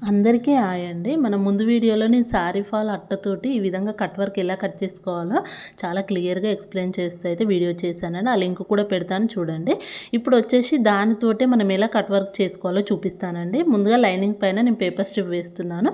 అందరికీ హాయ్ అండి. మన ముందు వీడియోలో నేను శారీ ఫాల్ అట్టతోటి ఈ విధంగా కట్ వర్క్ ఎలా కట్ చేసుకోవాలో చాలా క్లియర్‌గా ఎక్స్‌ప్లెయిన్ చేస్తూ అయితే వీడియో చేశానండి. ఆ లింక్ కూడా పెడతాను చూడండి. ఇప్పుడు వచ్చేసి దానితోటే మనం ఎలా కట్ వర్క్ చేసుకోవాలో చూపిస్తానండి. ముందుగా లైనింగ్ పైన నేను పేపర్ స్ట్రిప్ వేస్తున్నాను.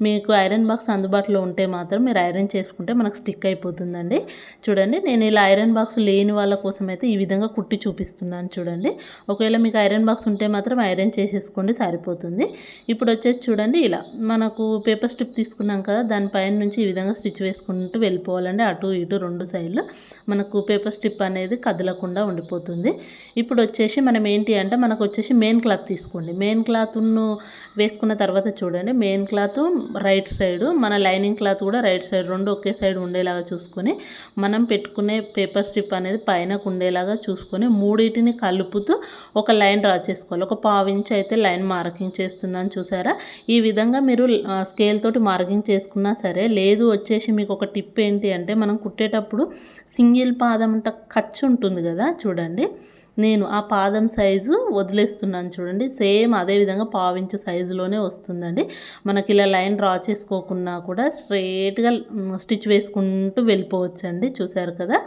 మీకు ఐరన్ బాక్స్ అందుబాటులో ఉంటే మాత్రం మీరు ఐరన్ చేసుకుంటే మనకు స్టిక్ అయిపోతుందండి. చూడండి, నేను ఇలా ఐరన్ బాక్స్ లేని వాళ్ళ కోసం అయితే ఈ విధంగా కుట్టి చూపిస్తున్నాను చూడండి. ఒకవేళ మీకు ఐరన్ బాక్స్ ఉంటే మాత్రం ఐరన్ చేసేసుకోండి, సరిపోతుంది. ఇప్పుడు వచ్చేసి చూడండి, ఇలా మనకు పేపర్ స్ట్రిప్ తీసుకున్నాం కదా, దానిపైన నుంచి ఈ విధంగా స్టిచ్ వేసుకుంటూ వెళ్ళిపోవాలండి. అటు ఇటు రెండు సైడ్లు మనకు పేపర్ స్ట్రిప్ అనేది కదలకుండా ఉండిపోతుంది. ఇప్పుడు వచ్చేసి మనం ఏంటి అంటే మనకు వచ్చేసి మెయిన్ క్లాత్ తీసుకోండి. మెయిన్ క్లాత్ను వేసుకున్న తర్వాత చూడండి, మెయిన్ క్లాత్ రైట్ సైడ్, మన లైనింగ్ క్లాత్ కూడా రైట్ సైడ్, రెండు ఒకే సైడ్ ఉండేలాగా చూసుకొని మనం పెట్టుకునే పేపర్ స్ట్రిప్ అనేది పైనకు ఉండేలాగా చూసుకొని మూడింటిని కలుపుతూ ఒక లైన్ డ్రా చేసుకోవాలి. ఒక పావించి అయితే లైన్ మార్కింగ్ చేస్తున్నాను చూసారా. ఈ విధంగా మీరు స్కేల్ తోటి మార్కింగ్ చేసుకున్నా సరే, లేదు వచ్చేసి మీకు ఒక టిప్ ఏంటి అంటే మనం కుట్టేటప్పుడు సింగిల్ పాదం ఖర్చు ఉంటుంది కదా, చూడండి నేను ఆ పాదం సైజు వదిలేస్తున్నాను చూడండి. సేమ్ అదే విధంగా పావించు సైజులోనే వస్తుందండి. మనకి ఇలా లైన్ డ్రా చేసుకోకున్నా కూడా స్ట్రైట్గా స్టిచ్ వేసుకుంటూ వెళ్ళిపోవచ్చండి. చూసారు కదా,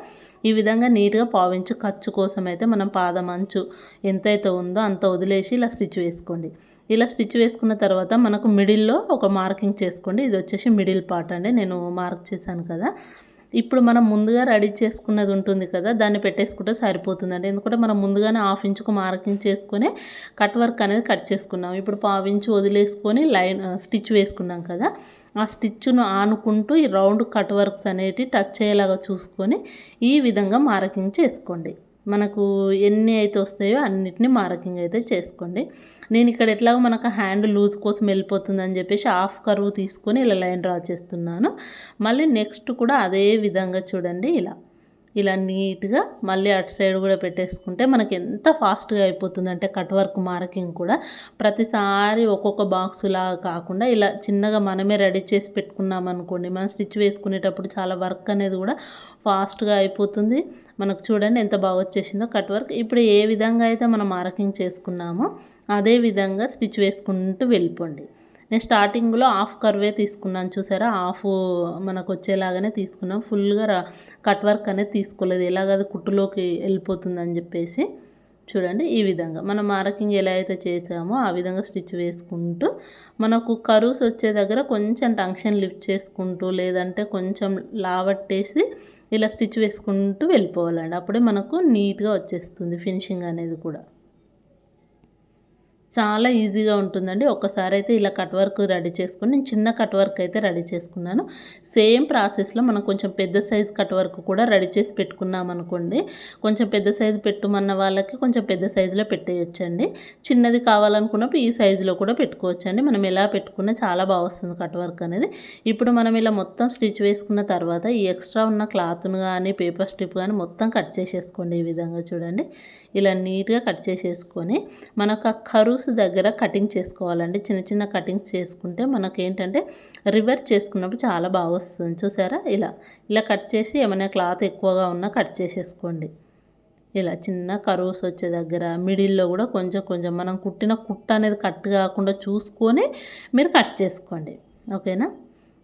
ఈ విధంగా నీట్గా పావించు ఖర్చు కోసం అయితే మనం పాదం అంచు ఎంతైతే ఉందో అంత వదిలేసి ఇలా స్టిచ్ వేసుకోండి. ఇలా స్టిచ్ వేసుకున్న తర్వాత మనకు మిడిల్లో ఒక మార్కింగ్ చేసుకోండి. ఇది వచ్చేసి మిడిల్ పార్ట్ అండి, నేను మార్క్ చేశాను కదా. ఇప్పుడు మనం ముందుగా రెడీ చేసుకున్నది ఉంటుంది కదా, దాన్ని పెట్టేసుకుంటే సరిపోతుందండి. ఎందుకంటే మనం ముందుగానే హాఫ్ ఇంచుకు మార్కింగ్ చేసుకొని కట్ వర్క్ అనేది కట్ చేసుకున్నాం. ఇప్పుడు పావు ఇంచు వదిలేసుకొని లైన్ స్టిచ్ వేసుకున్నాం కదా, ఆ స్టిచ్ను ఆనుకుంటూ ఈ రౌండ్ కట్ వర్క్స్ అనేవి టచ్ అయ్యేలాగా చూసుకొని ఈ విధంగా మార్కింగ్ చేసుకోండి. మనకు ఎన్ని అయితే వస్తాయో అన్నిటిని మార్కింగ్ అయితే చేసుకోండి. నేను ఇక్కడ ఎట్లాగో మనకు హ్యాండ్ లూజ్ కోసం వెళ్ళిపోతుందని చెప్పేసి హాఫ్ కర్వ్ తీసుకొని ఇలా లైన్ డ్రా చేస్తున్నాను. మళ్ళీ నెక్స్ట్ కూడా అదే విధంగా చూడండి, ఇలా నీట్గా మళ్ళీ అటు సైడ్ కూడా పెట్టేసుకుంటే మనకి ఎంత ఫాస్ట్గా అయిపోతుందంటే కట్ వర్క్ మార్కింగ్ కూడా. ప్రతిసారి ఒక్కొక్క బాక్సులా కాకుండా ఇలా చిన్నగా మనమే రెడీ చేసి పెట్టుకున్నాం అనుకోండి, మనం స్టిచ్ వేసుకునేటప్పుడు చాలా వర్క్ అనేది కూడా ఫాస్ట్గా అయిపోతుంది. మనకు చూడండి ఎంత బాగా వచ్చేసిందో కట్ వర్క్. ఇప్పుడు ఏ విధంగా అయితే మనం మార్కింగ్ చేసుకున్నామో అదే విధంగా స్టిచ్ వేసుకుంటూ వెళ్ళిపోండి. నేను స్టార్టింగ్లో హాఫ్ కర్వే తీసుకున్నాను చూసారా, హాఫ్ మనకు వచ్చేలాగానే తీసుకున్నాం. ఫుల్గా కట్ వర్క్ అనేది తీసుకోలేదు, ఎలాగది కుట్టులోకి వెళ్ళిపోతుందని చెప్పేసి. చూడండి, ఈ విధంగా మనం మార్కింగ్ ఎలా అయితే చేసామో ఆ విధంగా స్టిచ్ వేసుకుంటూ మనకు కర్వ్స్ వచ్చే దగ్గర కొంచెం టంక్షన్ లిఫ్ట్ చేసుకుంటూ లేదంటే కొంచెం లావట్టేసి ఇలా స్టిచ్ వేసుకుంటూ వెళ్ళిపోవాలండి. అప్పుడే మనకు నీట్గా వచ్చేస్తుంది ఫినిషింగ్ అనేది కూడా. చాలా ఈజీగా ఉంటుందండి. ఒక్కసారి అయితే ఇలా కట్ వర్క్ రెడీ చేసుకొని, నేను చిన్న కట్ వర్క్ అయితే రెడీ చేసుకున్నాను. సేమ్ ప్రాసెస్లో మనం కొంచెం పెద్ద సైజు కట్ వర్క్ కూడా రెడీ చేసి పెట్టుకున్నాం అనుకోండి, కొంచెం పెద్ద సైజు పెట్టుమన్న వాళ్ళకి కొంచెం పెద్ద సైజులో పెట్టేయొచ్చండి. చిన్నది కావాలనుకున్నప్పుడు ఈ సైజులో కూడా పెట్టుకోవచ్చండి. మనం ఎలా పెట్టుకున్నా చాలా బాగా వస్తుంది కట్ వర్క్ అనేది. ఇప్పుడు మనం ఇలా మొత్తం స్టిచ్ వేసుకున్న తర్వాత ఈ ఎక్స్ట్రా ఉన్న క్లాత్ను కానీ పేపర్ స్ట్రిప్ కానీ మొత్తం కట్ చేసేసుకోండి. ఈ విధంగా చూడండి, ఇలా నీట్గా కట్ చేసేసుకొని మనకు ఆ కరువు దగ్గర కటింగ్ చేసుకోవాలండి. చిన్న చిన్న కటింగ్స్ చేసుకుంటే మనకు ఏంటంటే రివర్స్ చేసుకున్నప్పుడు చాలా బాగా వస్తుంది. చూసారా, ఇలా కట్ చేసి ఏమైనా క్లాత్ ఎక్కువగా ఉన్నా కట్ చేసేసుకోండి. ఇలా చిన్న కర్వ్స్ వచ్చే దగ్గర మిడిల్లో కూడా కొంచెం కొంచెం మనం కుట్టిన కుట్ట అనేది కట్ కాకుండా చూసుకొని మీరు కట్ చేసుకోండి. ఓకేనా.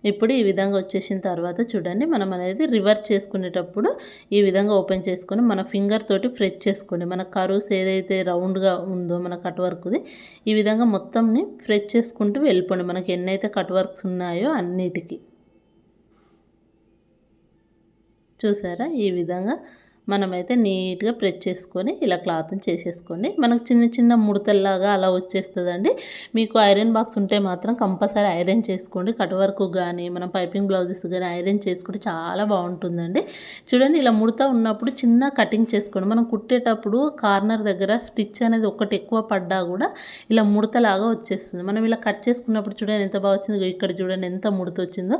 ఇప్పుడు ఈ విధంగా వచ్చేసిన తర్వాత చూడండి, మనం అనేది రివర్స్ చేసుకునేటప్పుడు ఈ విధంగా ఓపెన్ చేసుకొని మన ఫింగర్ తోటి ఫ్రెష్ చేసుకోండి. మన కర్వ్స్ ఏదైతే రౌండ్గా ఉందో మన కట్ వర్క్ది ఈ విధంగా మొత్తంని ఫ్రెష్ చేసుకుంటూ వెళ్ళిపోండి. మనకి ఎన్నైతే కట్ వర్క్స్ ఉన్నాయో అన్నిటికీ. చూసారా, ఈ విధంగా మనమైతే నీట్గా ప్రెస్ చేసుకొని ఇలా క్లాత్ని చేసేసుకోండి. మనకు చిన్న చిన్న ముడతల్లాగా అలా వచ్చేస్తుందండి. మీకు ఐరన్ బాక్స్ ఉంటే మాత్రం కంపల్సరీ ఐరన్ చేసుకోండి. కట్ వర్క్ కానీ మనం పైపింగ్ బ్లౌజెస్ కానీ ఐరన్ చేసుకుంటే చాలా బాగుంటుందండి. చూడండి, ఇలా ముడత ఉన్నప్పుడు చిన్న కటింగ్ చేసుకోండి. మనం కుట్టేటప్పుడు కార్నర్ దగ్గర స్టిచ్ అనేది ఒకటి ఎక్కువ పడ్డా కూడా ఇలా ముడతలాగా వచ్చేస్తుంది. మనం ఇలా కట్ చేసుకున్నప్పుడు చూడండి ఎంత బాగా వచ్చిందో, ఇక్కడ చూడండి ఎంత ముడత వచ్చిందో.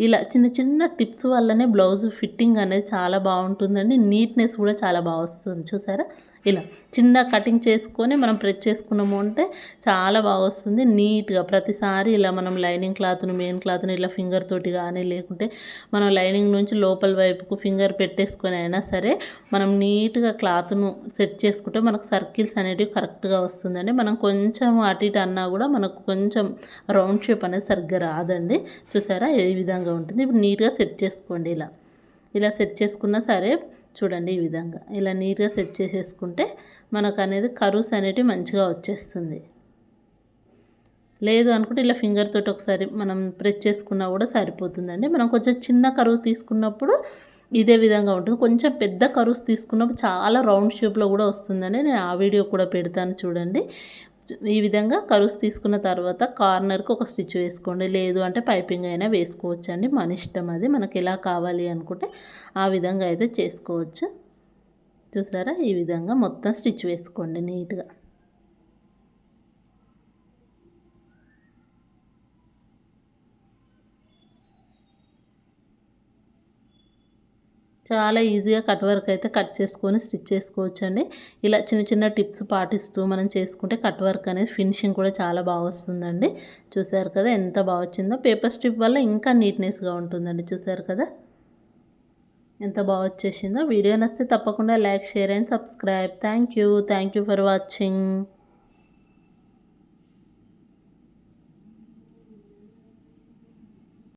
ఇలా చిన్న చిన్న టిప్స్ వల్లనే బ్లౌజ్ ఫిట్టింగ్ అనేది చాలా బాగుంటుందండి. నీట్నెస్ కూడా చాలా బాగా వస్తుంది. చూసారా, ఇలా చిన్న కటింగ్ చేసుకొని మనం ప్రెస్ చేసుకున్నాము అంటే చాలా బాగా వస్తుంది నీట్గా. ప్రతిసారి ఇలా మనం లైనింగ్ క్లాత్ను మెయిన్ క్లాత్ని ఇలా ఫింగర్ తోటి కానీ లేకుంటే మనం లైనింగ్ నుంచి లోపల వైపుకు ఫింగర్ పెట్టేసుకొని అయినా సరే మనం నీట్గా క్లాత్ను సెట్ చేసుకుంటే మనకు సర్కిల్స్ అనేటివి కరెక్ట్గా వస్తుందండి. మనం కొంచెం అటు ఇటు అన్నా కూడా మనకు కొంచెం రౌండ్ షేప్ అనేది సరిగ్గా రాదండి. చూసారా ఈ విధంగా ఉంటుంది. ఇప్పుడు నీట్గా సెట్ చేసుకోండి. ఇలా సెట్ చేసుకున్నా సరే చూడండి ఈ విధంగా ఇలా నీట్గా సెట్ చేసేసుకుంటే మనకు అనేది కర్వ్స్ అనేటివి మంచిగా వచ్చేస్తుంది. లేదు అనుకుంటే ఇలా ఫింగర్ తోటి ఒకసారి మనం ప్రెస్ చేసుకున్నా కూడా సరిపోతుందండి. మనం కొంచెం చిన్న కర్వ్ తీసుకున్నప్పుడు ఇదే విధంగా ఉంటుంది. కొంచెం పెద్ద కర్వ్స్ తీసుకున్నప్పుడు చాలా రౌండ్ షేప్లో కూడా వస్తుందని నేను ఆ వీడియో కూడా పెడతాను చూడండి. ఈ విధంగా కర్వ్స్ తీసుకున్న తర్వాత కార్నర్కి ఒక స్టిచ్ వేసుకోండి. లేదు అంటే పైపింగ్ అయినా వేసుకోవచ్చు అండి, మన ఇష్టం. అది మనకి ఎలా కావాలి అనుకుంటే ఆ విధంగా అయితే చేసుకోవచ్చు. చూసారా ఈ విధంగా మొత్తం స్టిచ్ వేసుకోండి నీట్గా. చాలా ఈజీగా కట్ వర్క్ అయితే కట్ చేసుకొని స్టిచ్ చేసుకోవచ్చండి. ఇలా చిన్న చిన్న టిప్స్ పాటిస్తూ మనం చేసుకుంటే కట్ వర్క్ అనేది ఫినిషింగ్ కూడా చాలా బాగా వస్తుందండి. చూసారు కదా ఎంత బాగా వచ్చిందో. పేపర్ స్ట్రిప్ వల్ల ఇంకా నీట్నెస్గా ఉంటుందండి. చూసారు కదా ఎంత బాగా వచ్చేసిందో. వీడియో నచ్చితే తప్పకుండా like, share and subscribe. Thank you for watching.